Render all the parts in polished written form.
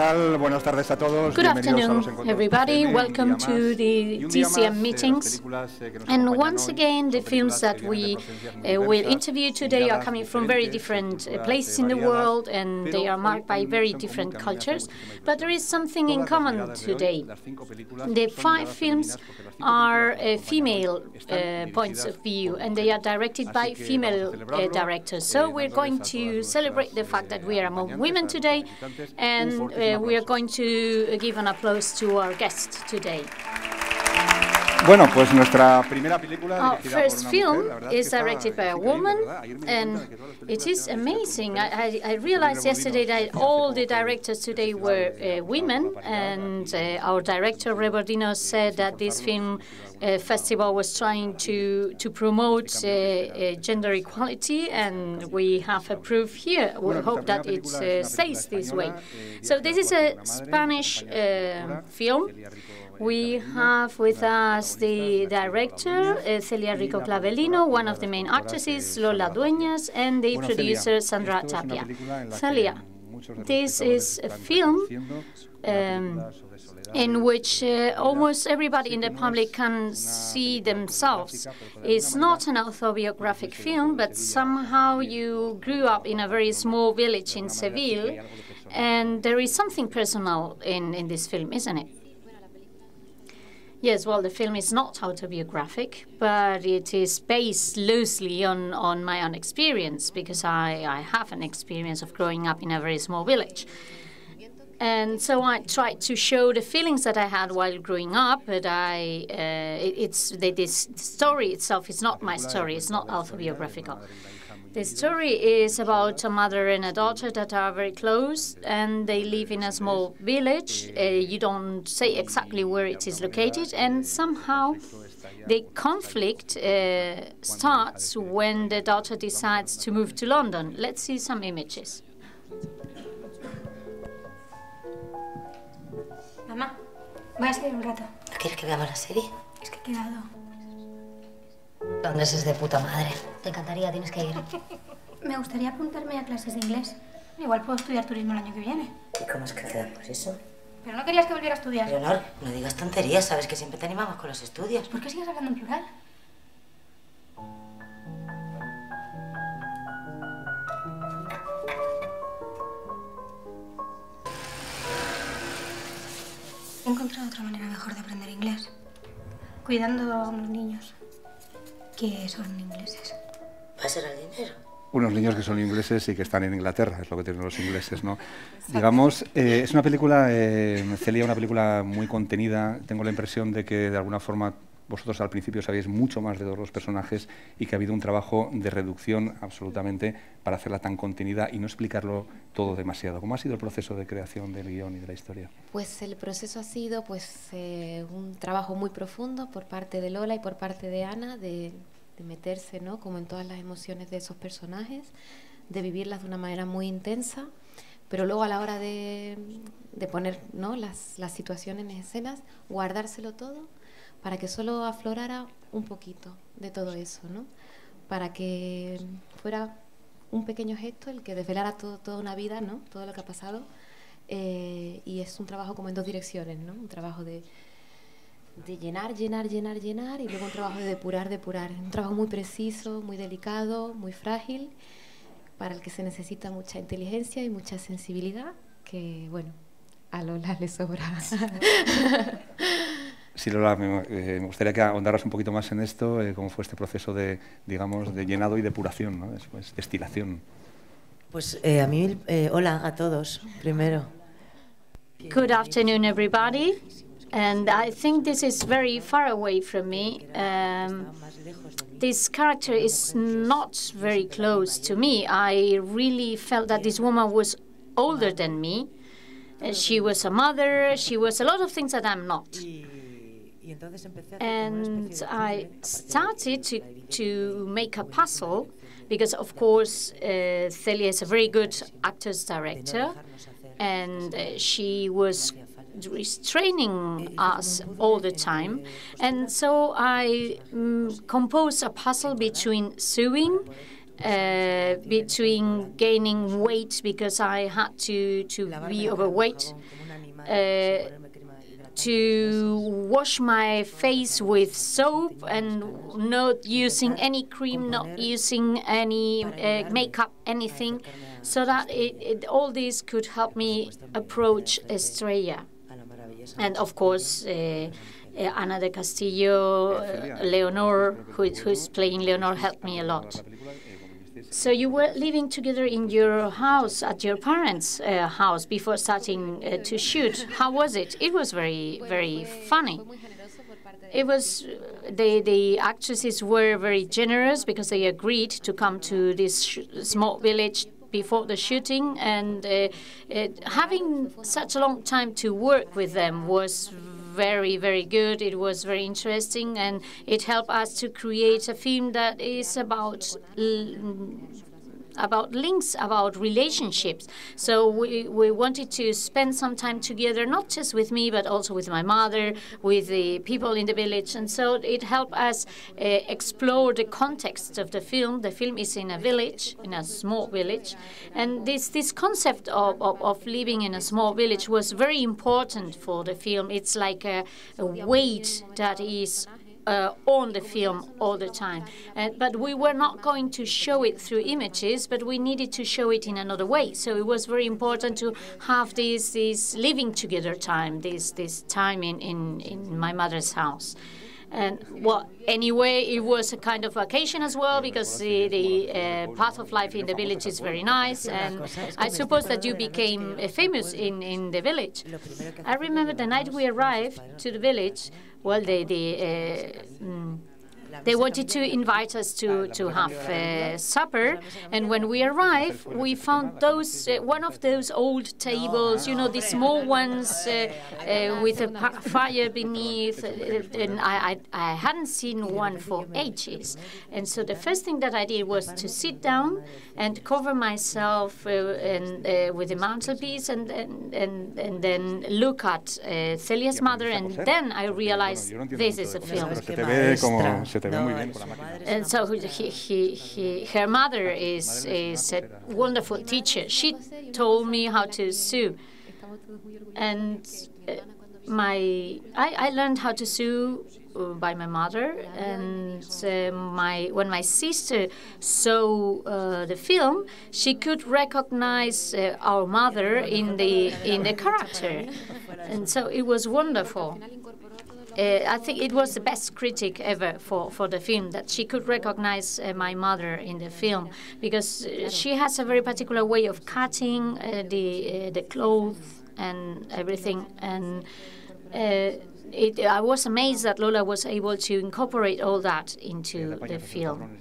tal? Buenas tardes a todos. Good afternoon, everybody. Welcome to the TCM meetings. And once again, the films that we will interview today are coming from very different places in the world, and they are marked by very different cultures. But there is something in common today. The 5 films are female points of view, and they are directed by female directors. So we're going to celebrate the fact that we are among women today, and we are going to give an applause to our guest today. Bueno, pues nuestra primera película Our first film is directed by a woman, and it is amazing. I realized yesterday that all the directors today were women, and our director, Rebordino, said that this film festival was trying to promote gender equality, and we have a proof here. We hope that it stays this way. So this is a Spanish film. We have with us the director, Celia Rico Clavelino, one of the main actresses, Lola Dueñas, and the producer, Sandra Tapia. Celia, this is a film in which almost everybody in the public can see themselves. It's not an autobiographic film, but somehow you grew up in a very small village in Seville, and there is something personal in this film, isn't it? Yes, well, the film is not autobiographic, but it is based loosely on my own experience, because I have an experience of growing up in a very small village. And so I tried to show the feelings that I had while growing up, but this story itself is not my story. It's not autobiographical. The story is about a mother and a daughter that are very close, and they live in a small village. You don't say exactly where it is located, and somehow the conflict starts when the daughter decides to move to London. Let's see some images. Mamá, voy a escribir un rato. ¿No quieres que veamos la serie? Es que he quedado. Londres es de puta madre. Te encantaría, tienes que ir. Me gustaría apuntarme a clases de inglés. Igual puedo estudiar turismo el año que viene. ¿Y cómo es que te da por eso? Pero no querías que volviera a estudiar. Leonor, no digas tonterías, sabes que siempre te animamos con los estudios. ¿Por qué sigues hablando en plural? He encontrado otra manera mejor de aprender inglés. Cuidando a unos niños que son ingleses. ¿Va a ser el dinero? Unos niños que son ingleses y que están en Inglaterra, es lo que tienen los ingleses, ¿no? Digamos, es una película, Celia, una película muy contenida. Tengo la impresión de que, de alguna forma, vosotros al principio sabíais mucho más de todos los personajes y que ha habido un trabajo de reducción absolutamente para hacerla tan contenida y no explicarlo todo demasiado. ¿Cómo ha sido el proceso de creación del guión y de la historia? Pues el proceso ha sido un trabajo muy profundo por parte de Lola y por parte de Ana, de meterse, ¿no?, como en todas las emociones de esos personajes, de vivirlas de una manera muy intensa, pero luego a la hora de poner, ¿no?, las situaciones en escenas, guardárselo todo para que solo aflorara un poquito de todo eso, ¿no?, para que fuera un pequeño gesto el que desvelara toda una vida, ¿no?, todo lo que ha pasado, y es un trabajo como en 2 direcciones, ¿no?, un trabajo de llenar, y luego un trabajo de depurar. Un trabajo muy preciso, muy delicado, muy frágil, para el que se necesita mucha inteligencia y mucha sensibilidad, que, bueno, a Lola le sobra. Sí, Lola, me gustaría que ahondaras un poquito más en esto, cómo fue este proceso de, digamos, de llenado y depuración, ¿no?, después, destilación. Pues a mí, hola a todos, primero. Good afternoon, everybody. And I think this is very far away from me. This character is not very close to me. I really felt that this woman was older than me. She was a mother, she was a lot of things that I'm not. And I started to make a puzzle, because of course Celia is a very good actor's director, and she was training us all the time. And so I composed a puzzle between sewing between gaining weight because I had to be overweight, to wash my face with soap and not using any cream, not using any makeup, anything, so that all this could help me approach Asteartea. And of course, Ana de Castillo, Leonor, who's playing Leonor, helped me a lot. So you were living together in your house, at your parents' house, before starting to shoot. How was it? It was very, very funny. It was the actresses were very generous because they agreed to come to this small village before the shooting, and having such a long time to work with them was very, very good. It was very interesting, and it helped us to create a film that is about links, about relationships. So we wanted to spend some time together, not just with me, but also with my mother, with the people in the village. And so it helped us explore the context of the film. The film is in a village, in a small village. And this concept of living in a small village was very important for the film. It's like a weight that is on the film all the time. But we were not going to show it through images, but we needed to show it in another way. So it was very important to have this living together time, this time in my mother's house. And well, anyway, it was a kind of vacation as well, because the path of life in the village is very nice, and I suppose that you became famous in the village. I remember the night we arrived to the village. Well, they wanted to invite us to have supper, and when we arrived, we found one of those old tables, you know, the small ones with a fire beneath, and I hadn't seen one for ages. And so the first thing that I did was to sit down and cover myself with the mantelpiece, and then look at Celia's mother, and then I realized this is a film. And so her mother is a wonderful teacher. She told me how to sew, and I learned how to sew by my mother. And when my sister saw the film, she could recognize our mother in the character, and so it was wonderful. I think it was the best critic ever for the film, that she could recognize my mother in the film, because she has a very particular way of cutting the clothes and everything. And I was amazed that Lola was able to incorporate all that into the film.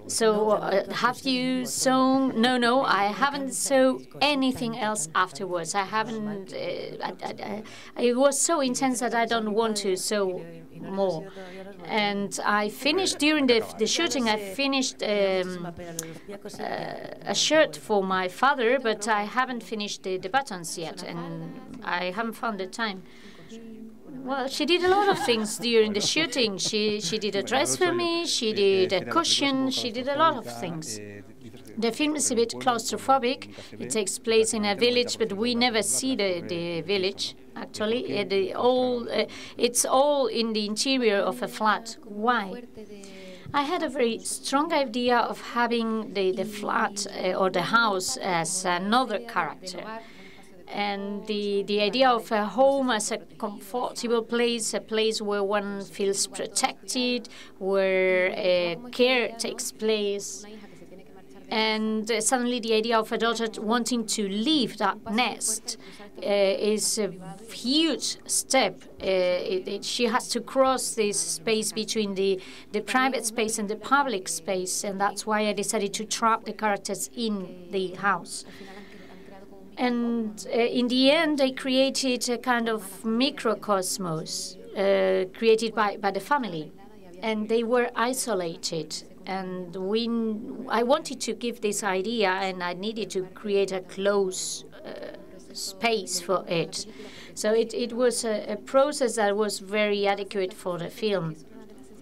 So have you sewn? No, I haven't sewn anything else afterwards. I haven't. It was so intense that I don't want to sew more. And I finished during the shooting. I finished a shirt for my father, but I haven't finished the buttons yet, and I haven't found the time. Well, she did a lot of things during the shooting. She did a dress for me, she did a cushion, she did a lot of things. The film is a bit claustrophobic. It takes place in a village, but we never see the village, actually. It's all in the interior of a flat. Why? I had a very strong idea of having the flat or the house as another character. And the idea of a home as a comfortable place, a place where one feels protected, where care takes place. And suddenly the idea of a daughter wanting to leave that nest is a huge step. She has to cross this space between the private space and the public space, and that's why I decided to trap the characters in the house. And in the end, they created a kind of microcosmos created by the family. And they were isolated. And I wanted to give this idea, and I needed to create a close space for it. So it was a process that was very adequate for the film.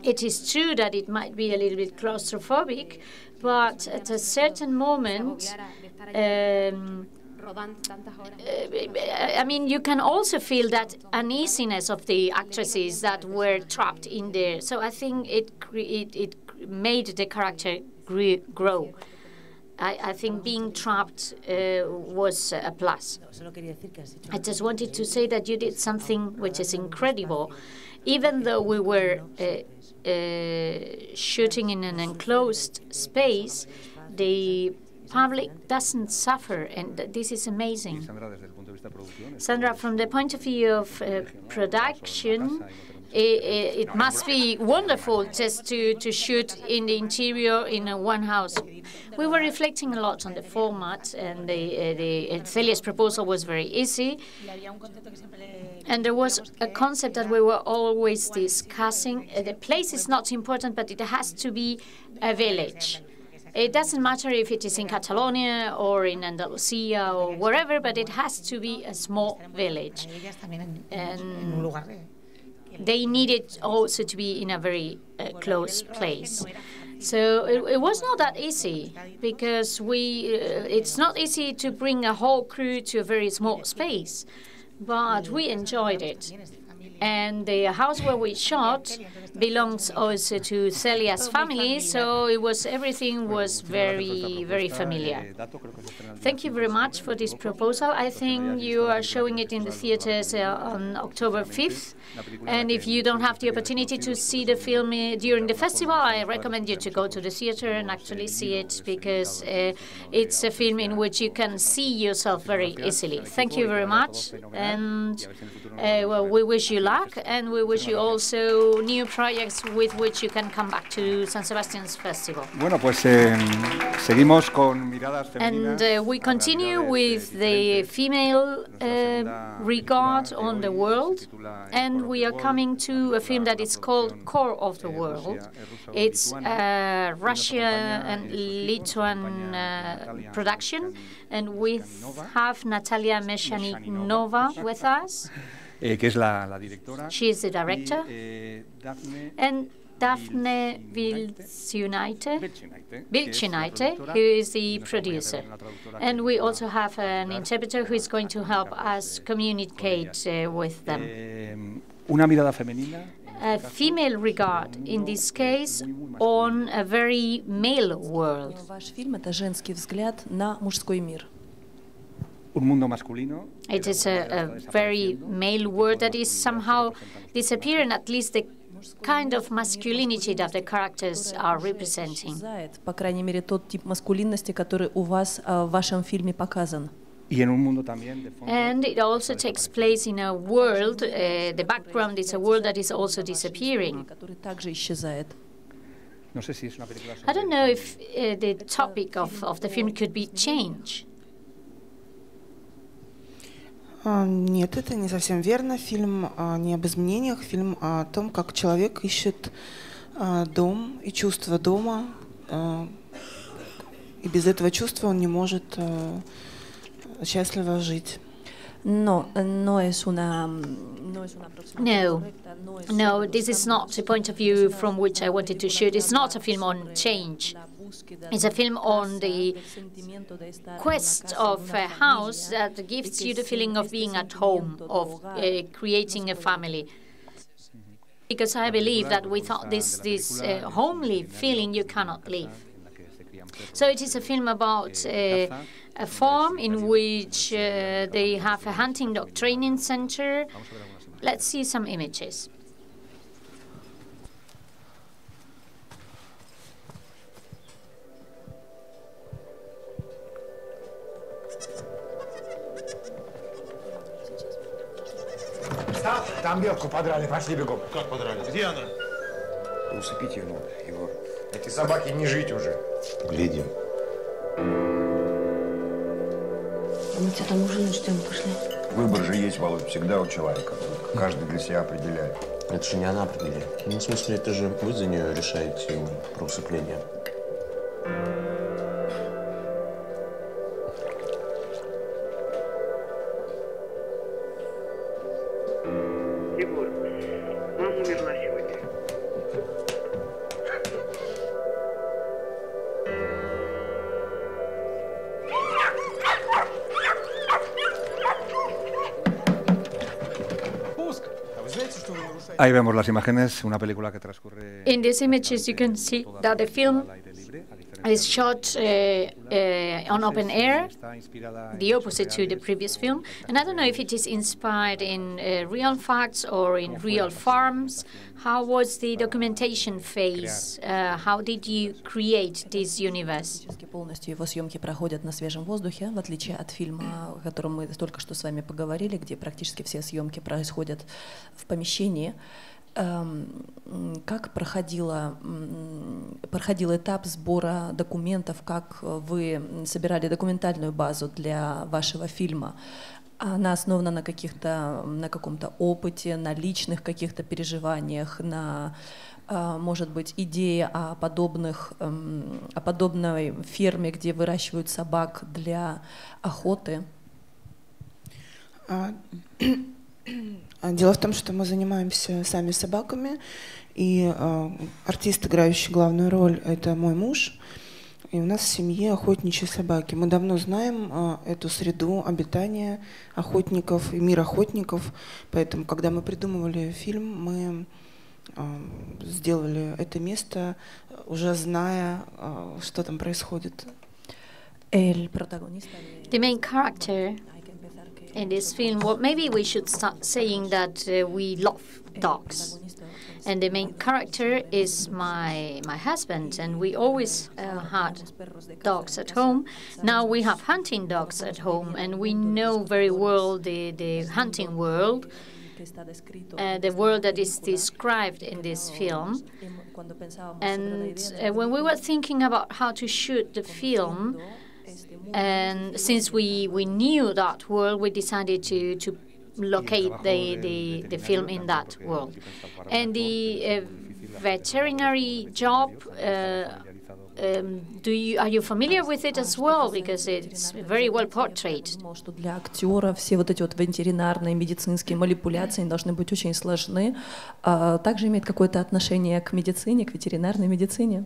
It is true that it might be a little bit claustrophobic, but at a certain moment, I mean, you can also feel that uneasiness of the actresses that were trapped in there. So I think it made the character grow. I think being trapped was a plus. I just wanted to say that you did something which is incredible. Even though we were shooting in an enclosed space, the public doesn't suffer, and this is amazing. Sandra, from the point of view of production, it must be wonderful just to shoot in the interior in one house. We were reflecting a lot on the format, and Celia's proposal was very easy. And there was a concept that we were always discussing. The place is not important, but it has to be a village. It doesn't matter if it is in Catalonia or in Andalusia or wherever, but it has to be a small village. And they needed also to be in a very close place. So it was not that easy, because it's not easy to bring a whole crew to a very small space, but we enjoyed it. And the house where we shot belongs also to Celia's family, so everything was very, very familiar. Thank you very much for this proposal. I think you are showing it in the theaters on October 5th. And if you don't have the opportunity to see the film during the festival, I recommend you to go to the theater and actually see it, because it's a film in which you can see yourself very easily. Thank you very much, and well, we wish you luck, and we wish you also new projects with which you can come back to San Sebastian's festival. Bueno, pues seguimos con miradas femeninas. And we continue with the female regard on the world, and we are coming to a film that is called Core of the World. It's a Russian and Lithuanian production, and we have Natalia Meshanikova with us. Que es la directora. She is the director. And Daphne Vilcinaite, who is the producer. And we also have an interpreter who is going to help us communicate with them. Una mirada femenina. A female regard, in this case, on a very male world. Ваш фильм — это женский взгляд на мужской мир. Un mundo masculino. It is a very male world that is somehow disappearing, at least the kind of masculinity that the characters are representing. По крайней мере, тот тип маскулинности, который у вас в вашем фильме показан. And it also takes place in a world, the background is a world that is also disappearing. I don't know if the topic of the film could be change. Нет, это не совсем верно. Фильм не об изменениях, фильм о том, как человек ищет дом и чувство дома, и без этого чувства он не может счастливо жить. No, this is not the point of view from which I wanted to shoot. It's not a film on change. It's a film on the quest of a house that gives you the feeling of being at home, of creating a family. Because I believe that without this homely feeling, you cannot live. So it is a film about a farm in which they have a hunting dog training center. Let's see some images. Там белку подрали, пошли бегом. Как подрали? Где она? Усыпить ее надо, Егор. Эти собаки не жить уже. Глядим. Мы тебя там ужинать ждем, пошли. Выбор же есть, Володь, всегда у человека. Каждый для себя определяет. Это же не она определяет. Ну, в смысле, это же вы за нее решаете про усыпление. Егор, мама умерла сегодня. Ahí vemos las imágenes, una película que transcurre. In these images, you can see that the film is shot on open air, the opposite to the previous film. And I don't know if it is inspired in real facts or in real farms. How was the documentation phase? How did you create this universe? Полностью его съемки проходят на свежем воздухе, в отличие от фильма, о котором мы только что с вами поговорили, где практически все съемки происходят в помещении. Как проходил этап сбора документов, как вы собирали документальную базу для вашего фильма? Она основана на каком-то опыте, на личных каких-то переживаниях, на, может быть, идее о подобной ферме, где выращивают собак для охоты? Дело в том, что мы занимаемся сами собаками, и артист, играющий главную роль, это мой муж. И у нас в семье охотничьи собаки. Мы давно знаем эту среду обитания охотников и мир охотников. Поэтому, когда мы придумывали фильм, мы сделали это место, уже зная, что там происходит. The main character in this film, well, maybe we should start saying that we love dogs. And the main character is my husband, and we always had dogs at home. Now we have hunting dogs at home, and we know very well the hunting world, the world that is described in this film. And when we were thinking about how to shoot the film, and since we knew that world, we decided to locate the film in that world. And the veterinary job, are you familiar with it as well? Because it's very well portrayed. Что для актера все вот эти вот ветеринарные, медицинские манипуляции должны быть очень сложны. Также имеет какое-то отношение к медицине, к ветеринарной медицине?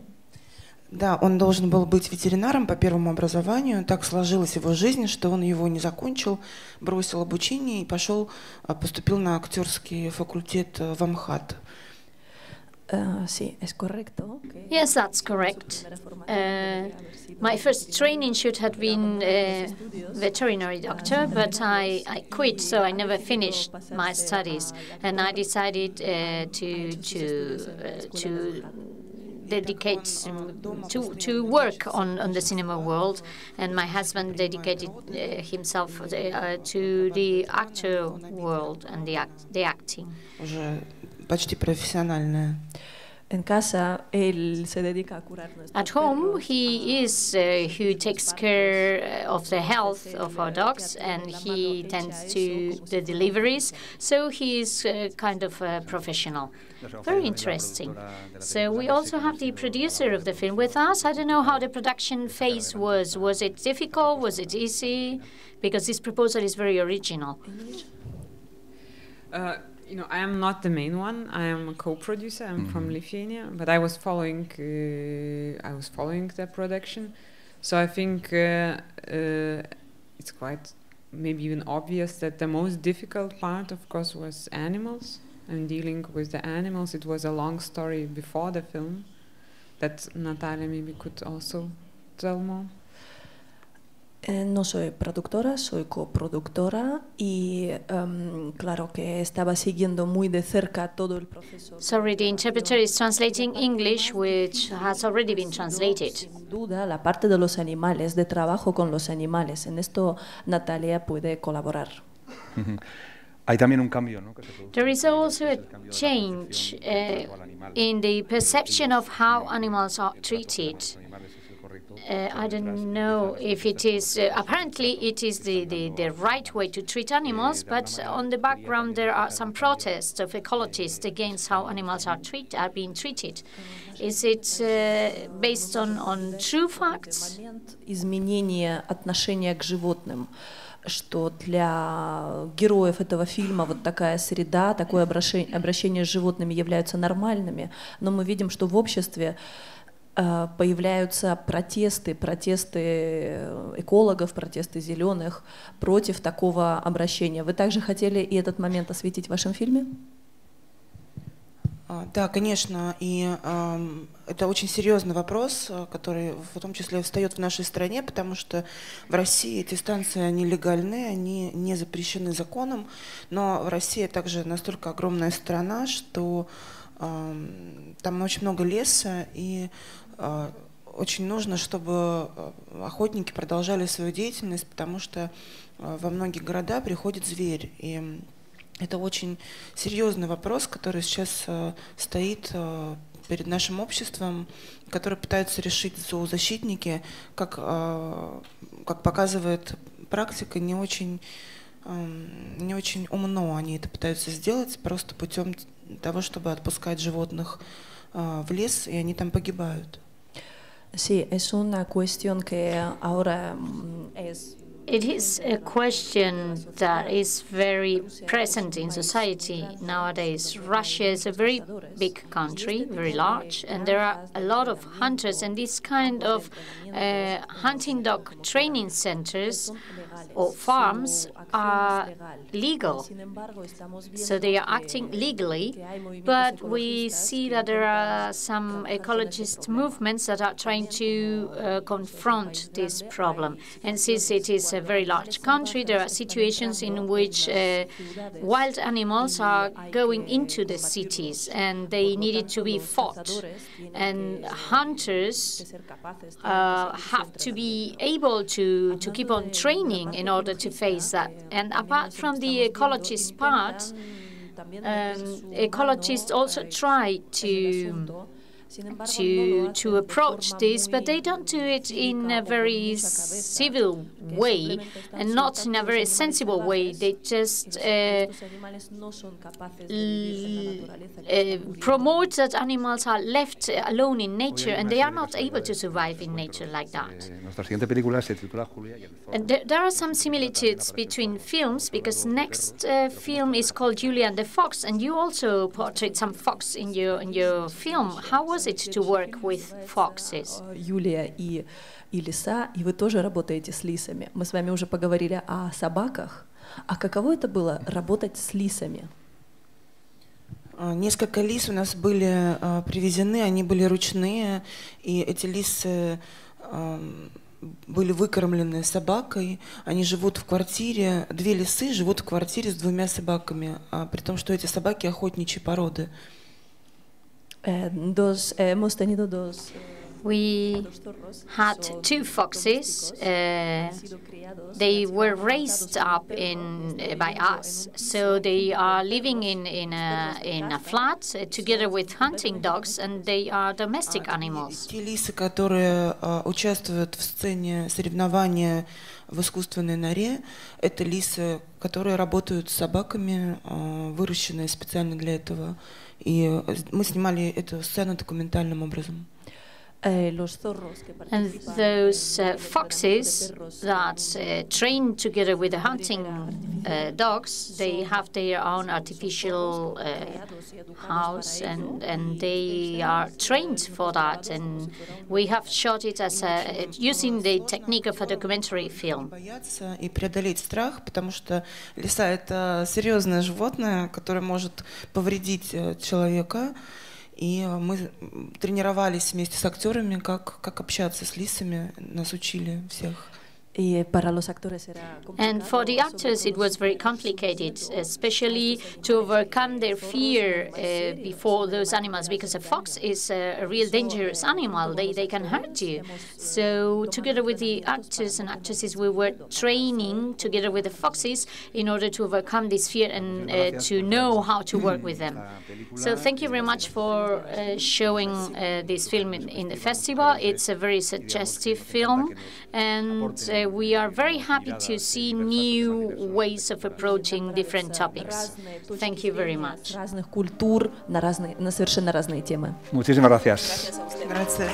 Да, он должен был быть ветеринаром по первому образованию. Так сложилась его жизнь, что он его не закончил, бросил обучение и поступил на актерский факультет в МХАТ. Yes, that's correct. My first training should have been veterinary doctor, but I quit, so I never finished my studies, and I decided to dedicate to work on the cinema world, and my husband dedicated himself to the actor world and the acting. Уже почти профессиональная. At home, he is who takes care of the health of our dogs, and he tends to the deliveries, so he is kind of a professional. Very interesting. So we also have the producer of the film with us. I don't know how the production phase was. Was it difficult? Was it easy? Because this proposal is very original. You know, I am not the main one. I am a co-producer. I'm from Lithuania, but I was following the production. So I think it's quite maybe even obvious that the most difficult part, of course, was animals and dealing with the animals. It was a long story before the film that Natalia maybe could also tell more. No soy productora, soy coproductora y claro que estaba siguiendo muy de cerca todo el proceso. Sorry, the interpreter is translating English, which has already been translated. Sin duda, la parte de los animales, de trabajo con los animales. En esto Natalia puede colaborar. Hay también un cambio, ¿no? There is also a change in the perception of how animals are treated. I don't know if it is, apparently it is the right way to treat animals, but on the background there are some protests of ecologists against how animals are being treated. Is it based on true facts? Изменение отношения к животным, что для героев этого фильма вот такая среда, такое обращение с животными являются нормальными, но мы видим, что в обществе появляются протесты экологов, протесты зеленых против такого обращения. Вы также хотели и этот момент осветить в вашем фильме? Да, конечно, и это очень серьезный вопрос, который в том числе встает в нашей стране, потому что в России эти станции, они легальны, они не запрещены законом, но в России также настолько огромная страна, что там очень много леса, и очень нужно, чтобы охотники продолжали свою деятельность, потому что во многие города приходит зверь, и это очень серьезный вопрос, который сейчас стоит перед нашим обществом, который пытаются решить зоозащитники, как показывает практика, не очень умно они это пытаются сделать, просто путем того, чтобы отпускать животных в лес, и они там погибают. Sí, es una cuestión que ahora es. It is a question that is very present in society nowadays. Russia is a very big country, very large, and there are a lot of hunters, and this kind of hunting dog training centers or farms are legal. So they are acting legally, but we see that there are some ecologist movements that are trying to confront this problem. And since it is a very large country, there are situations in which wild animals are going into the cities and they needed to be fought. And hunters have to be able to keep on training in order to face that. And apart from the ecologist part, ecologists also try to approach this, but they don't do it in a very civil way and not in a very sensible way. They just promote that animals are left alone in nature and they are not able to survive in nature like that. And there are some similitudes between films, because next film is called Julia and the Fox, and you also portray some fox in your film. How was it to work with foxes? Юлия и лиса, и вы тоже работаете с лисами. Мы с вами уже поговорили о собаках. А каково это было работать с лисами? Несколько лис у нас были привезены, они были ручные, и эти лисы были выкормлены собакой. Они живут в квартире, 2 лисы живут в квартире с 2 собаками, при том, что эти собаки охотничьей породы. We had 2 foxes. They were raised up by us, so they are living in a flat together with hunting dogs, and they are domestic animals. Те лисы, которые участвуют в сцене соревнования в искусственной норе, это лисы, которые работают с собаками, выращенные специально для этого. И мы снимали эту сцену документальным образом. And those foxes that train together with the hunting dogs, they have their own artificial house, and they are trained for that. And we have shot it as using the technique of a documentary film. И преодолеть страх, потому что лиса — это серьезное животное, которое может повредить человека. И мы тренировались вместе с актерами, как общаться с лисами, нас учили всех. And for the actors, it was very complicated, especially to overcome their fear before those animals, because a fox is a real dangerous animal. They can hurt you. So together with the actors and actresses, we were training together with the foxes in order to overcome this fear and to know how to work with them. So thank you very much for showing this film in the festival. It's a very suggestive film, and we are very happy to see new ways of approaching different topics. Thank you very much. Разных культур на совершенно разные темы. Muchísimas gracias. Gracias.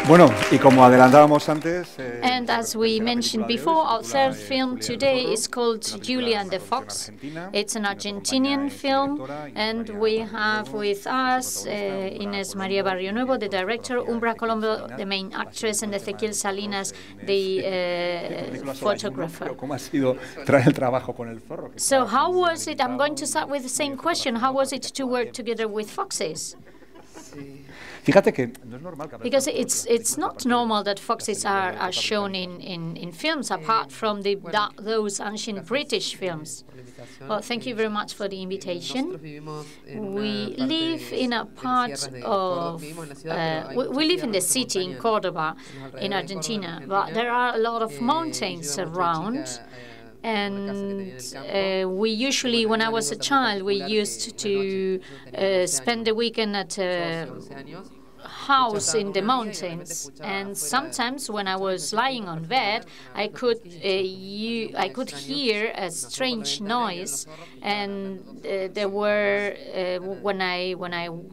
Bueno, y como adelantábamos antes... And as we mentioned before, our third film today is called Julia and the Fox. It's an Argentinian film, and we have with us Inés María Barrio Nuevo, the director, Umbra Colombo, the main actress, and Ezequiel Salinas, the photographer. So how was it? I'm going to start with the same question. How was it to work together with foxes? Because it's not normal that foxes are shown in films, apart from those ancient British films. Well, thank you very much for the invitation. We live in a part of, we live in the city, in Cordoba, in Argentina, but there are a lot of mountains around. And we usually, when I was a child, we used to spend the weekend at a house in the mountains. And sometimes when I was lying on bed, I could hear a strange noise. And there were, when I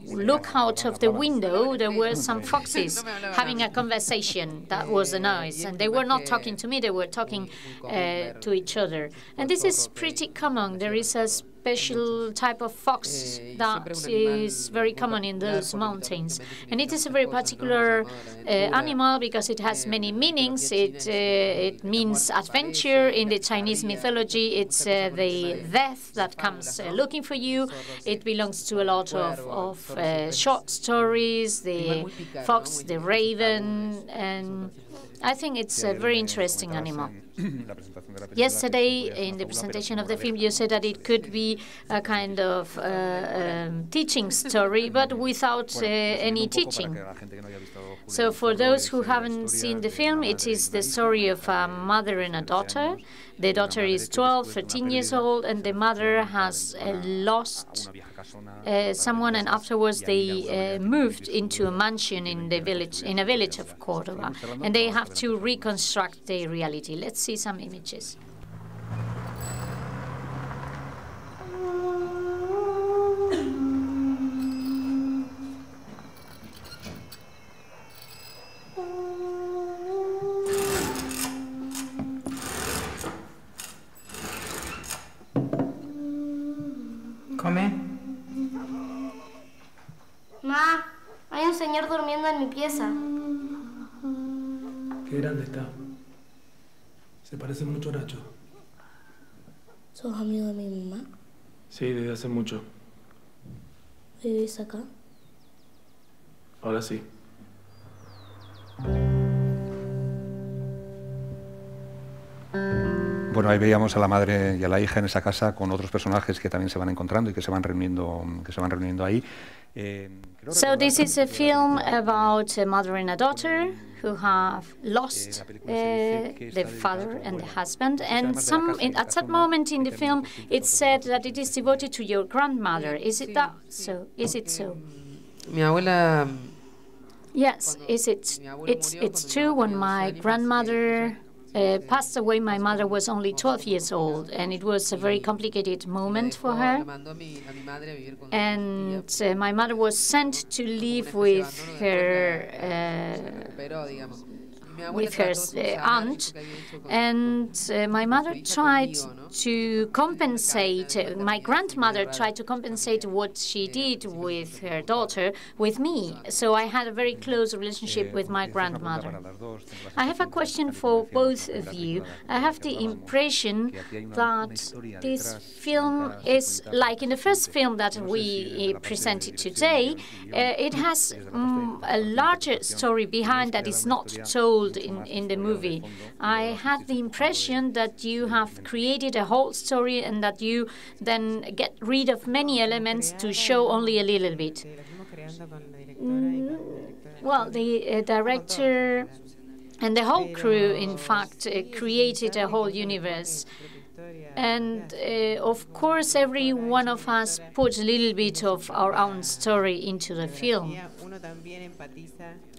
look out of the window, there were some foxes having a conversation. That was the noise. And they were not talking to me, they were talking to each other. And this is pretty common. There is a special type of fox that is very common in those mountains. And it is a very particular animal because it has many meanings. It means adventure. In the Chinese mythology, it's the death that comes looking for you. It belongs to a lot of short stories, the fox, the raven, and I think it's a very interesting animal. Yesterday, in the presentation of the film, you said that it could be a kind of teaching story, but without any teaching. So for those who haven't seen the film, it is the story of a mother and a daughter. The daughter is 12, 13 years old, and the mother has lost someone, and afterwards they moved into a mansion in a village of Cordoba, and they have to reconstruct their reality. Let's see some images. Come. Ma, hay un señor durmiendo en mi pieza. Qué grande está. Se parece mucho a Nacho. ¿Sos amigo de mi mamá? Sí, desde hace mucho. ¿Vivís acá? Ahora sí. Bueno, ahí veíamos a la madre y a la hija en esa casa con otros personajes que también se van encontrando y que se van reuniendo ahí. So this is a film about a mother and a daughter who have lost the father and the husband, and at some moment in the film it's said that it is devoted to your grandmother. Is it that so? Is it so? Mi abuela. Yes, it's true. When my grandmother passed away, my mother was only 12 years old, and it was a very complicated moment for her. And my mother was sent to live with her aunt, and my mother tried to compensate, my grandmother tried to compensate what she did with her daughter with me. So I had a very close relationship with my grandmother. I have a question for both of you. I have the impression that this film is like in the first film that we presented today. It has a larger story behind that is not told in the movie. I had the impression that you have created a whole story and that you then get rid of many elements to show only a little bit. Well, the director and the whole crew, in fact, created a whole universe. And of course, every one of us put a little bit of our own story into the film.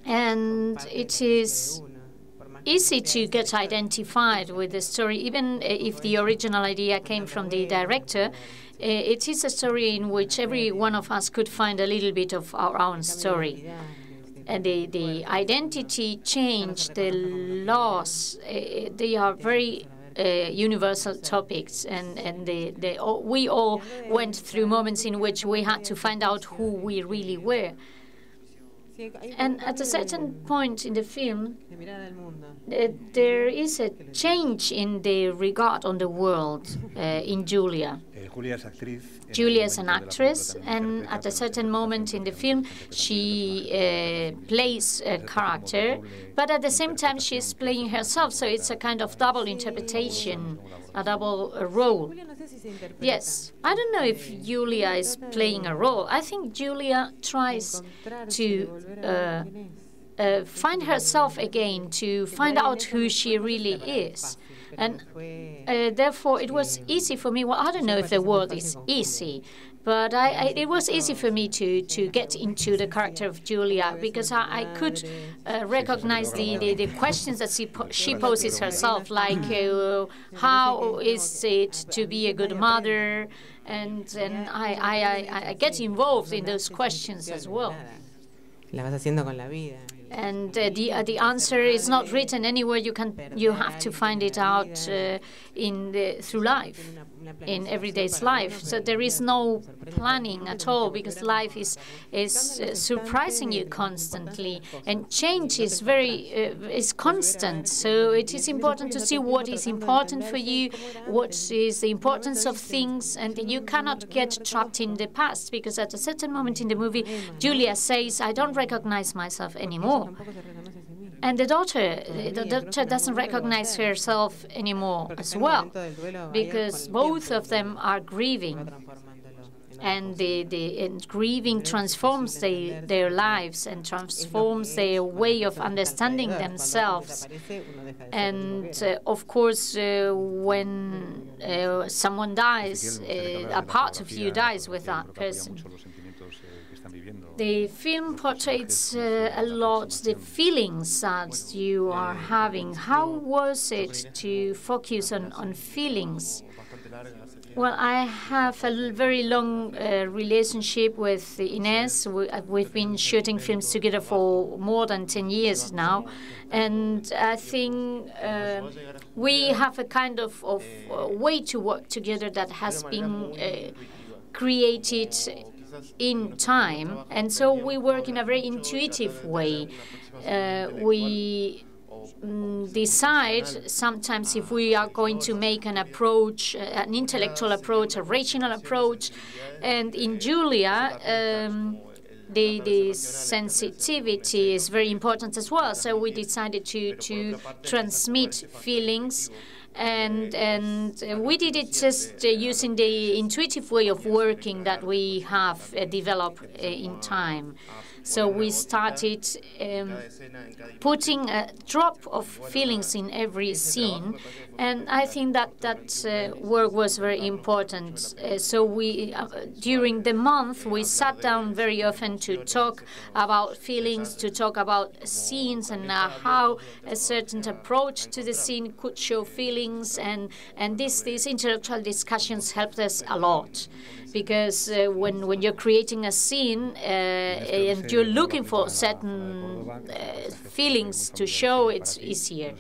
And it is easy to get identified with the story, even if the original idea came from the director. It is a story in which every one of us could find a little bit of our own story. the identity change, the loss, they are very universal topics, and we all went through moments in which we had to find out who we really were. And at a certain point in the film, there is a change in the regard on the world in Julia. Julia is an actress, and at a certain moment in the film, she plays a character, but at the same time, she's playing herself, so it's a kind of double interpretation, a double role. Yes, I don't know if Julia is playing a role. I think Julia tries to find herself again, to find out who she really is. And therefore, it was easy for me. Well, I don't know if the word is easy, but it was easy for me to get into the character of Julia, because I could recognize the questions that she poses herself, like how is it to be a good mother, and I get involved in those questions as well. And the answer is not written anywhere. You have to find it out through life, in everyday's life. So there is no planning at all, because life is surprising you constantly, and change is is constant. So it is important to see what is important for you, what is the importance of things, and you cannot get trapped in the past, because at a certain moment in the movie, Julia says, "I don't recognize myself anymore." And the daughter doesn't recognize herself anymore as well, because both of them are grieving. And and grieving transforms their lives and transforms their way of understanding themselves. And of course, when someone dies, a part of you dies with that person. The film portrays a lot the feelings that you are having. How was it to focus on feelings? Well, I have a very long relationship with Ines. We've been shooting films together for more than 10 years now. And I think we have a kind of way to work together that has been created in time, and so we work in a very intuitive way. We decide sometimes if we are going to make an approach, an intellectual approach, a rational approach, and in Julia, the sensitivity is very important as well. So we decided to transmit feelings. And we did it just using the intuitive way of working that we have developed in time. So we started putting a drop of feelings in every scene, and I think that work was very important. So we, during the month, we sat down very often to talk about feelings, to talk about scenes, and how a certain approach to the scene could show feelings, and these intellectual discussions helped us a lot. Because when you're creating a scene and you're looking for certain feelings to show, it's easier.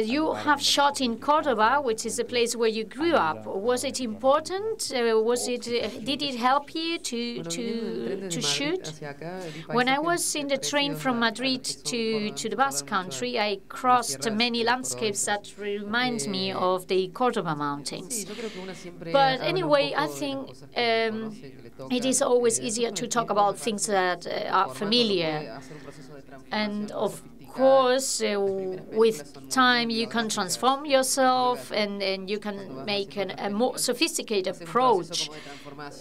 You have shot in Cordoba, which is a place where you grew up. Was it important? Did it help you to shoot? When I was in the train from Madrid to the Basque Country, I crossed many landscapes that remind me of the Cordoba mountains. But anyway, I think it is always easier to talk about things that are familiar. And of course, with time, you can transform yourself, and you can make a more sophisticated approach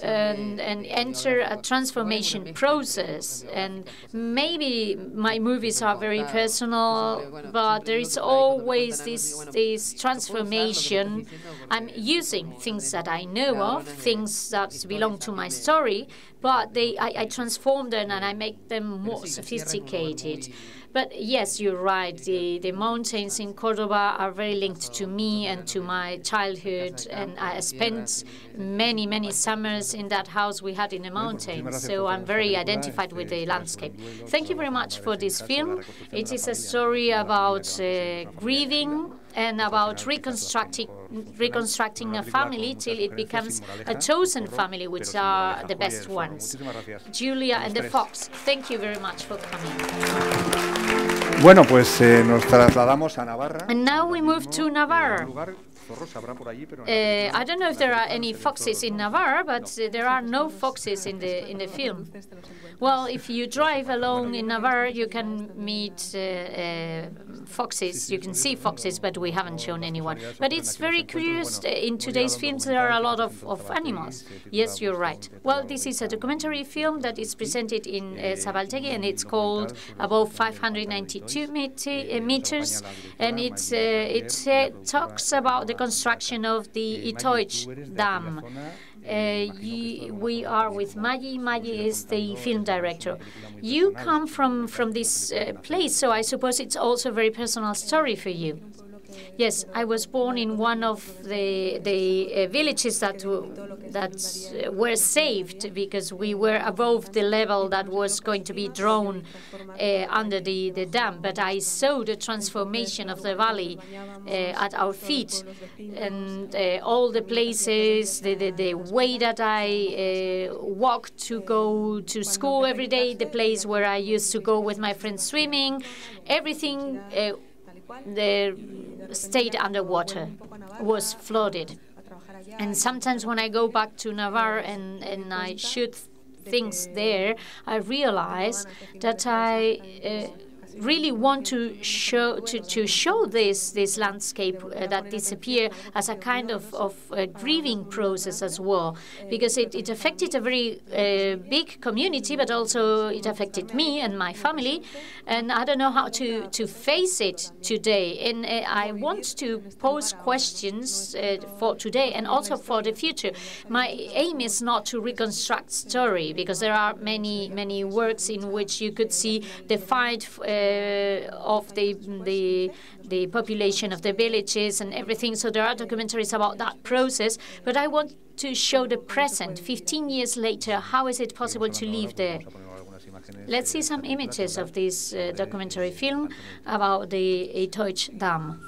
and enter a transformation process. And maybe my movies are very personal, but there is always this transformation. I'm using things that I know of, things that belong to my story, but I transform them and I make them more sophisticated. But yes, you're right. The mountains in Cordoba are very linked to me and to my childhood, and I spent many summers summers in that house we had in the mountains, so I'm very identified with the landscape. Thank you very much for this film. It is a story about grieving and about reconstructing a family till it becomes a chosen family, which are the best ones. Julia and the Fox, thank you very much for coming. Bueno, pues nos trasladamos a Navarra. And now we move to Navarra. I don't know if there are any foxes in Navarre, but there are no foxes in the film. Well, if you drive along in Navarre, you can meet foxes. You can see foxes, but we haven't shown anyone. But it's very curious. In today's films, there are a lot of animals. Yes, you're right. Well, this is a documentary film that is presented in Zabaltegui, and it's called Above 592 meters, and it talks about the construction of the Itoich Dam. We are with Maggie. Maggie is the film director. You come from this place, so I suppose it's also a very personal story for you. Yes, I was born in one of the villages that were saved because we were above the level that was going to be drawn under the dam. But I saw the transformation of the valley at our feet, and all the places, the way that I walked to go to school every day, the place where I used to go with my friends swimming, everything stayed underwater, was flooded. And sometimes when I go back to Navarre and I shoot things there, I realize that I really want to show this landscape that disappeared as a kind of grieving process as well, because it affected a very big community, but also it affected me and my family, and I don't know how to face it today. And I want to pose questions for today and also for the future. My aim is not to reconstruct story, because there are many works in which you could see the fight of the population of the villages and everything. So there are documentaries about that process, but I want to show the present. 15 years later, how is it possible to live there? Let's see some images of this documentary film about the Itoich Dam.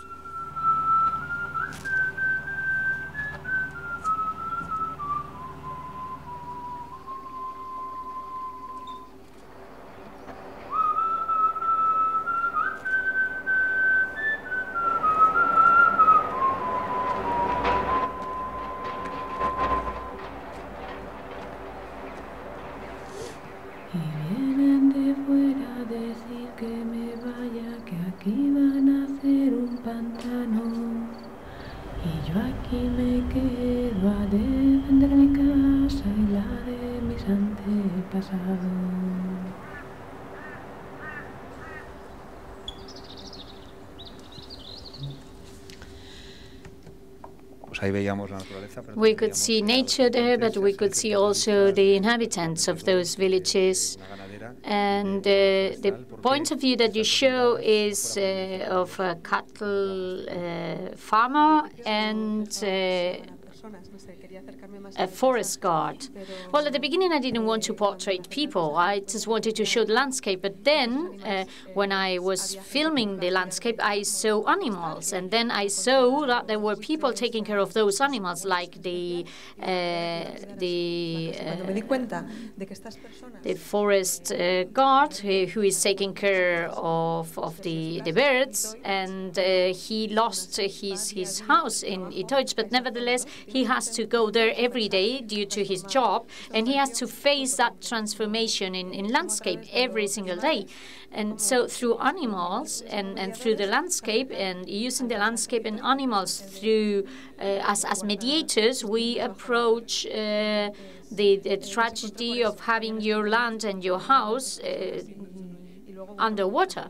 We could see nature there, but we could see also the inhabitants of those villages. And the point of view that you show is of a cattle farmer and a forest guard. Well, at the beginning, I didn't want to portray people. I just wanted to show the landscape. But then, when I was filming the landscape, I saw animals. And then I saw that there were people taking care of those animals, like the forest guard who is taking care of the birds. And he lost his house in Itoich, but nevertheless, he has to go there every day due to his job, and he has to face that transformation in landscape every single day. And so through animals and through the landscape, and using the landscape and animals through as mediators, we approach the tragedy of having your land and your house underwater.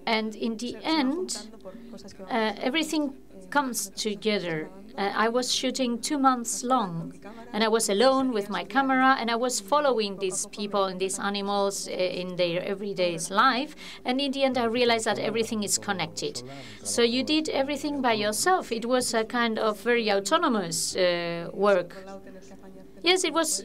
And in the end, everything comes together. I was shooting 2 months long, and I was alone with my camera, and I was following these people and these animals in their everyday life. And in the end, I realized that everything is connected. So you did everything by yourself. It was a kind of very autonomous work. Yes, it was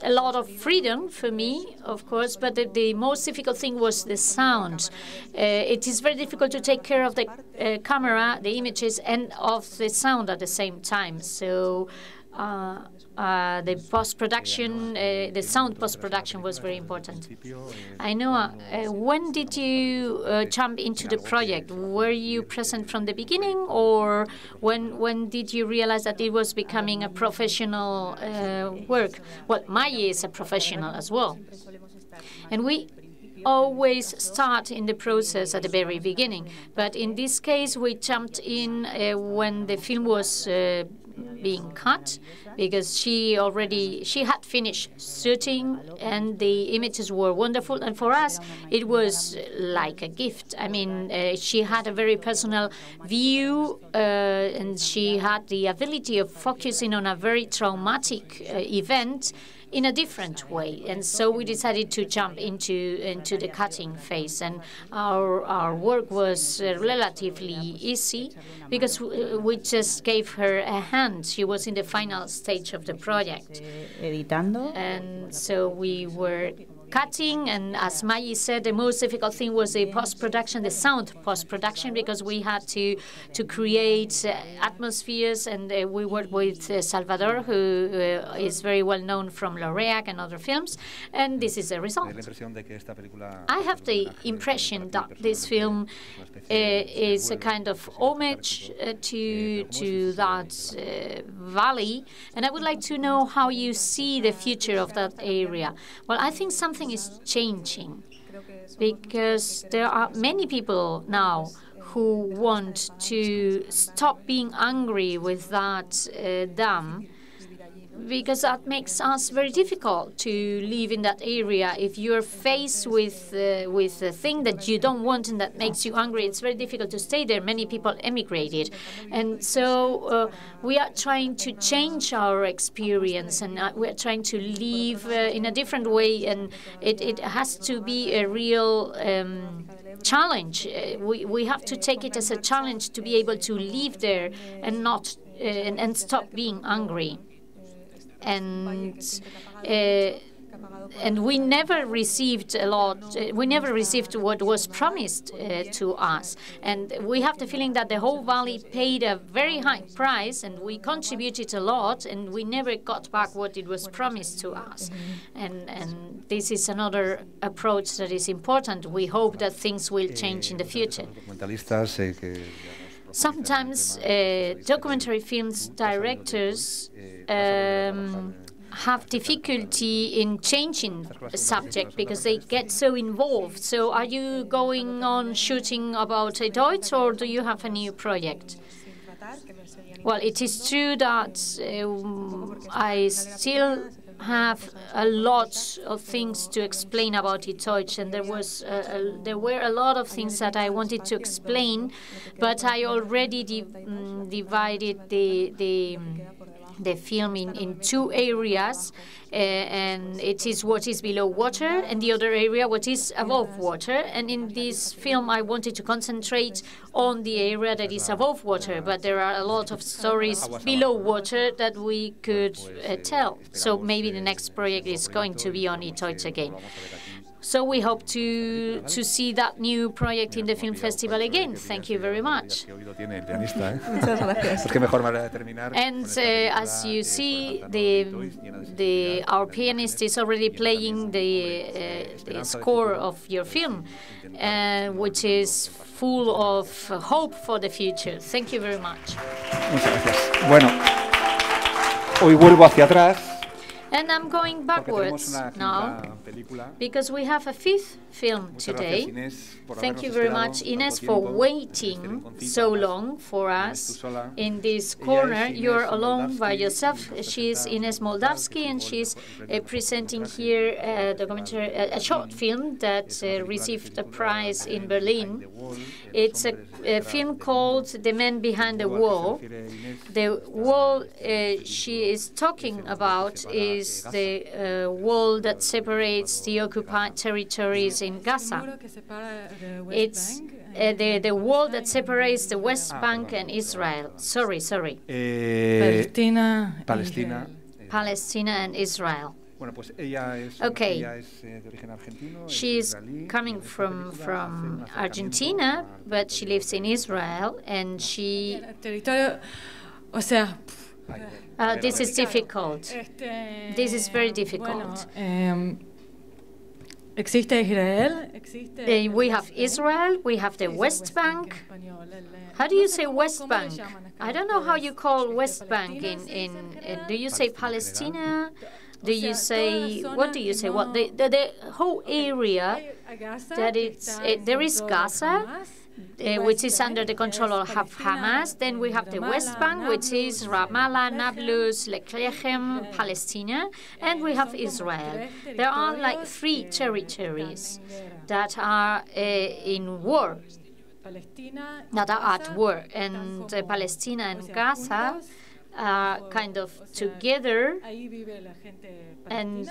a lot of freedom for me, of course, but the most difficult thing was the sound. It is very difficult to take care of the camera, the images, and of the sound at the same time. So the post-production, the sound post-production was very important. I know, when did you jump into the project? Were you present from the beginning, or when did you realize that it was becoming a professional work? Well, Maya is a professional as well. And we always start in the process at the very beginning. But in this case, we jumped in when the film was being cut, because she had finished shooting and the images were wonderful. And for us, it was like a gift. I mean, she had a very personal view and she had the ability of focusing on a very traumatic event in a different way. And so we decided to jump into the cutting phase. And our work was relatively easy because we just gave her a hand. She was in the final stage of the project. And so we were cutting, and as Maggie said, the most difficult thing was the post-production, the sound post-production, because we had to create atmospheres, and we worked with Salvador, who is very well known from L'Oreac and other films, and this is the result. I have the impression that this film is a kind of homage to that valley, and I would like to know how you see the future of that area. Well, I think something is changing, because there are many people now who want to stop being angry with that dam, because that makes us very difficult to live in that area. If you're faced with a thing that you don't want and that makes you angry, it's very difficult to stay there. Many people emigrated. And so we are trying to change our experience, and we're trying to live in a different way, and it has to be a real challenge. We have to take it as a challenge to be able to live there and not and stop being angry. And we never received a lot. We never received what was promised to us. And we have the feeling that the whole valley paid a very high price, and we contributed a lot, and we never got back what it was promised to us. And this is another approach that is important. We hope that things will change in the future. Sometimes documentary films directors have difficulty in changing a subject because they get so involved. So are you going on shooting about a Deutsch, or do you have a new project? Well, it is true that I still have a lot of things to explain about Deutsch, and there were a lot of things that I wanted to explain, but I already divided the film in two areas, and it is what is below water, and the other area what is above water. And in this film I wanted to concentrate on the area that is above water, but there are a lot of stories below water that we could tell. So maybe the next project is going to be on Deutsch again. So we hope to see that new project in the film festival again. Thank you very much. And as you see, our pianist is already playing the score of your film, which is full of hope for the future. Thank you very much. Muchas gracias. Bueno, hoy vuelvo hacia atrás. And I'm going backwards now, because we have a fifth film today. Thank you very much, Ines, for waiting so long for us. In this corner, you're alone by yourself. She's Ines Moldavsky, and she's presenting here a short film that received a prize in Berlin. It's a film called The Man Behind the Wall. The wall she is talking about is the wall that separates the occupied territories in Gaza. It's the wall that separates the West Bank and Israel. Sorry. Palestina and Israel. Okay, she's coming from Argentina, but she lives in Israel, and she... this is difficult. This is very difficult. We have Israel, we have the West Bank. How do you say West Bank? I don't know how you call West Bank do you say Palestina? Do you say, what do you say? Well, the whole area that there is Gaza, which is under the control of Hamas. Then we have the West Bank, which is Ramallah, Nablus, Bethlehem, Palestine, and we have Israel. There are like 3 territories that are in war, that are at war, and Palestine and Gaza are kind of together, and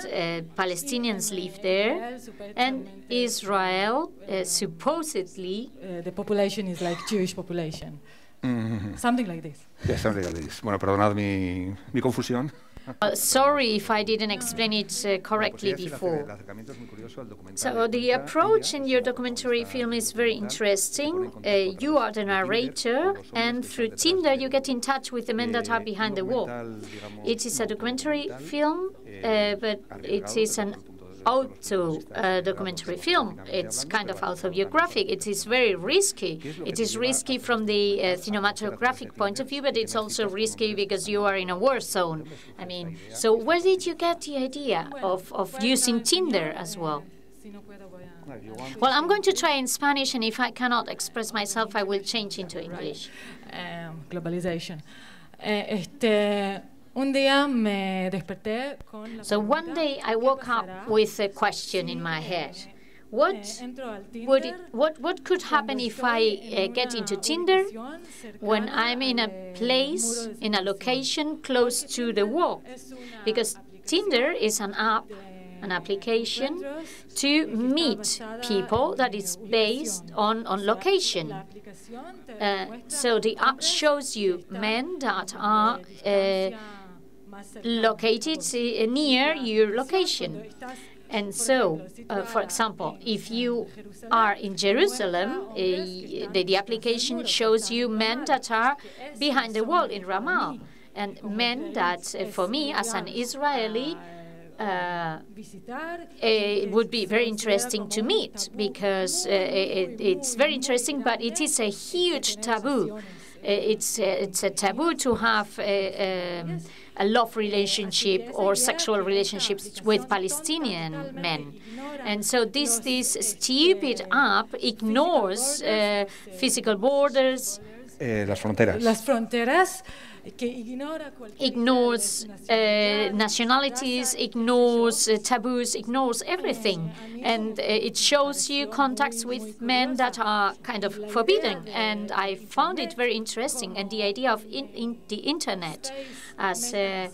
Palestinians live there, and Israel supposedly... the population is like Jewish population. Something like this. Yeah, something like this. Bueno, perdonad mi confusión. Sorry if I didn't explain it correctly before. So the approach in your documentary film is very interesting. You are the narrator, and through Tinder you get in touch with the men that are behind the wall. It is a documentary film, but it is an documentary film. It's kind of autobiographic. It is very risky. It is risky from the cinematographic point of view, but it's also risky because you are in a war zone. I mean, so where did you get the idea of using Tinder as well? Well, I'm going to try in Spanish, and if I cannot express myself, I will change into English. Globalization. So one day I woke up with a question in my head. What could happen if I get into Tinder when I'm in a place, in a location close to the wall? Because Tinder is an app, an application to meet people that is based on location. So the app shows you men that are located near your location. And so, for example, if you are in Jerusalem, the application shows you men that are behind the wall in Ramallah, and men that, for me, as an Israeli, it would be very interesting to meet, because it's very interesting, but it is a huge taboo. It's a taboo to have a love relationship or sexual relationships with Palestinian men. And so this stupid app ignores physical borders. Las fronteras. Las fronteras. Ignores nationalities, ignores taboos, ignores everything. And it shows you contacts with men that are kind of forbidden. And I found it very interesting. And the idea of the Internet as a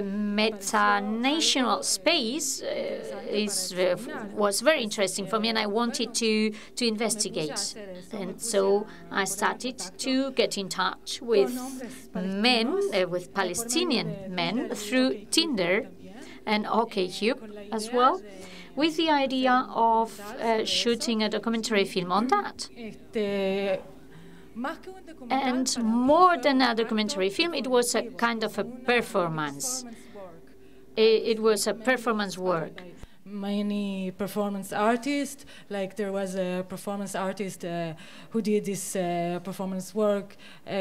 meta-national space was very interesting for me, and I wanted to investigate. And so I started to get in touch with men, with Palestinian men, through Tinder and OkCupid as well, with the idea of shooting a documentary film on that. And more than a documentary film, it was a kind of a performance. It was a performance work. many performance artists. Like there was a performance artist who did this performance work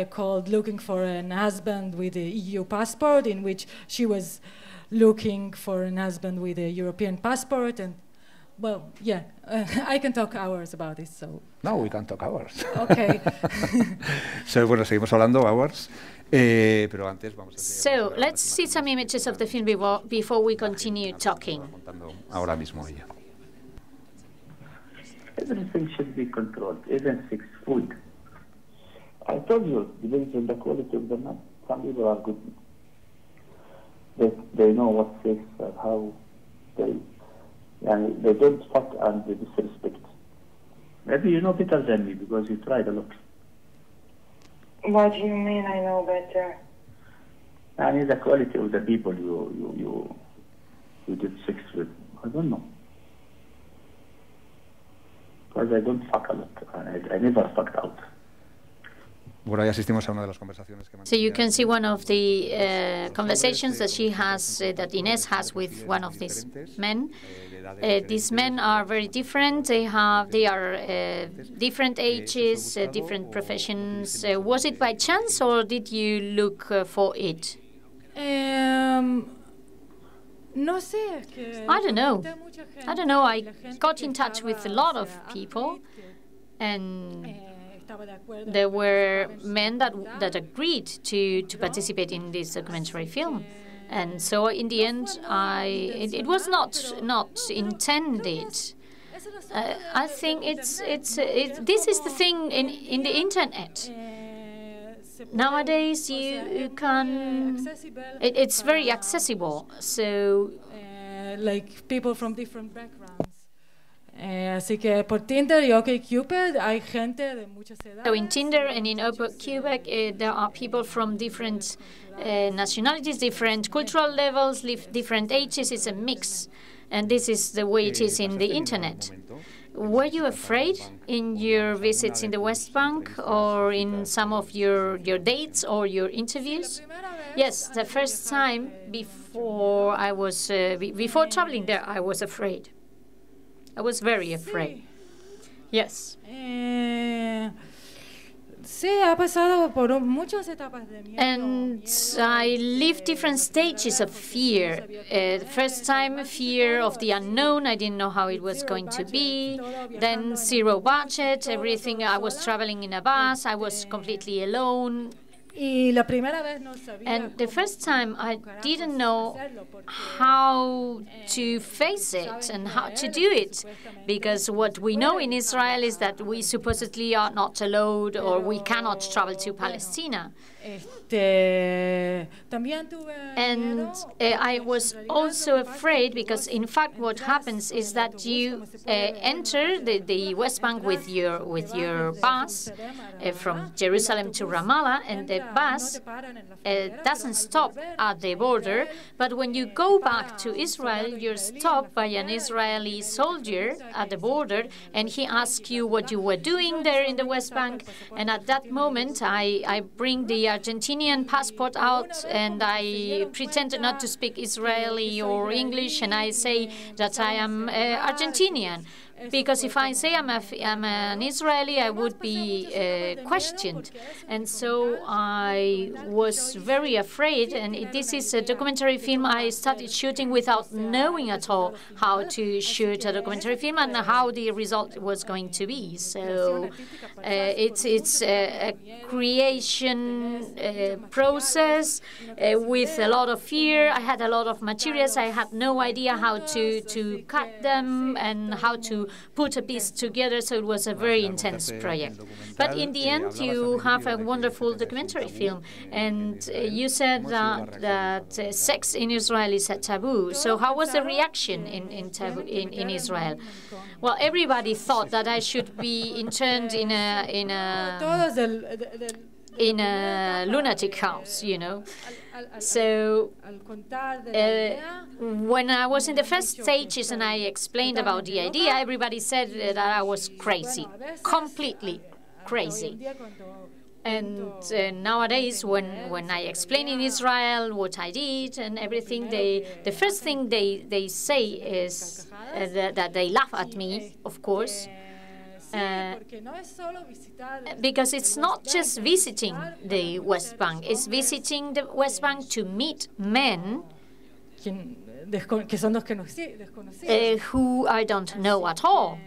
called Looking for an Husband with a EU Passport, in which she was looking for an husband with a European passport. And well, yeah, I can talk hours about this. So no, we can talk hours. Okay. So bueno, seguimos hablando hours. Pero antes vamos a so let's see some images of the film before we continue talking. Ahora mismo ella. Everything should be controlled, even sex food. I told you, depends on the quality of the man. Some people are good. They know what sex and how they don't fuck and they disrespect. Maybe you know better than me because you tried a lot. What do you mean I know better? I mean the quality of the people you did sex with. I don't know. Because I don't fuck a lot. I never fucked out. Bueno, ahí asistimos a una de las conversaciones que So you can see one of the conversations that she has, that Inés has with one of these men. These men are very different. They are different ages, different professions. Was it by chance, or did you look for it? I don't know. I got in touch with a lot of people, and there were men that agreed to participate in this documentary film. And so in the end, it was not intended. I think this is the thing in the internet. Nowadays, you can. It's very accessible. So. Like people from different backgrounds. Así que por Tinder y OkCupid hay gente de muchas edades. So in Tinder and in OkCupid, there are people from different nationalities, different cultural levels, different ages. It's a mix, and this is the way it is in the internet. Were you afraid in your visits in the West Bank or in some of your dates or your interviews? Yes, the first time before traveling there, I was afraid. I was very afraid. Yes. And I lived different stages of fear. The first time, fear of the unknown. I didn't know how it was going to be. Then zero budget, everything. I was traveling in a bus. I was completely alone. And the first time I didn't know how to face it and how to do it, because what we know in Israel is that we supposedly are not allowed or we cannot travel to Palestine. And I was also afraid because, in fact, what happens is that you enter the West Bank with your bus from Jerusalem to Ramallah, and the bus doesn't stop at the border. But when you go back to Israel, you're stopped by an Israeli soldier at the border, and he asks you what you were doing there in the West Bank. And at that moment, I bring the Argentinian passport out, and I pretend not to speak Israeli or English, and I say that I am Argentinian. Because if I say I'm an Israeli, I would be questioned. And so I was very afraid, and this is a documentary film I started shooting without knowing at all how to shoot a documentary film and how the result was going to be. So it's a creation process with a lot of fear. I had a lot of materials. I had no idea how to cut them and how to put a piece together, so it was a very intense project. But in the end, you have a wonderful documentary film, and you said that sex in Israel is a taboo. So how was the reaction in Israel? Well, everybody thought that I should be interned in a lunatic house, you know. So when I was in the first stages and I explained about the idea, everybody said that I was crazy, completely crazy. And nowadays, when I explain in Israel what I did and everything, the first thing they say is that they laugh at me, of course, because it's not just visiting the West Bank, it's visiting the West Bank to meet men who I don't know at all.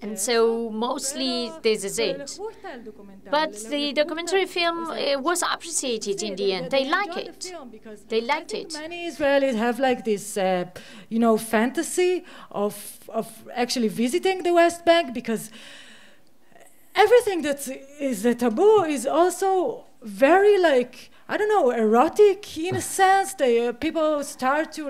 And so mostly this is it. But the documentary film was appreciated in the end. They like it. They liked it. Many Israelis have like this, fantasy of actually visiting the West Bank, because everything that is a taboo is also very I don't know, erotic in a sense. People start to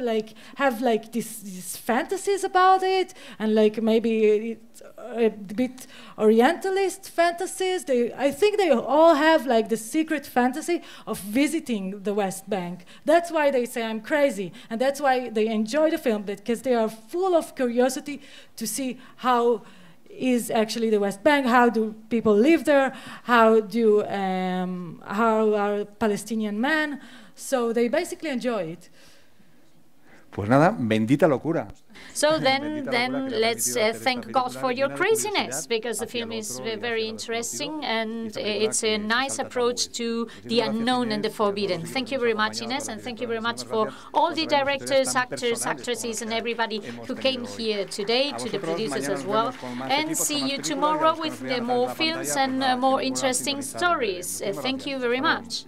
have these fantasies about it, and maybe it's a bit Orientalist fantasies. I think they all have the secret fantasy of visiting the West Bank. That's why they say I'm crazy, and that's why they enjoy the film, because they are full of curiosity to see how is actually the West Bank, how do people live there, how are Palestinian men, so they basically enjoy it. Pues nada, bendita locura. So then let's thank God for your craziness, because the film is very interesting and it's a nice approach to the unknown and the forbidden. Thank you very much, Ines, and thank you very much for all the directors, actors, actresses, and everybody who came here today, to the producers as well. And see you tomorrow with more films and more interesting stories. Thank you very much.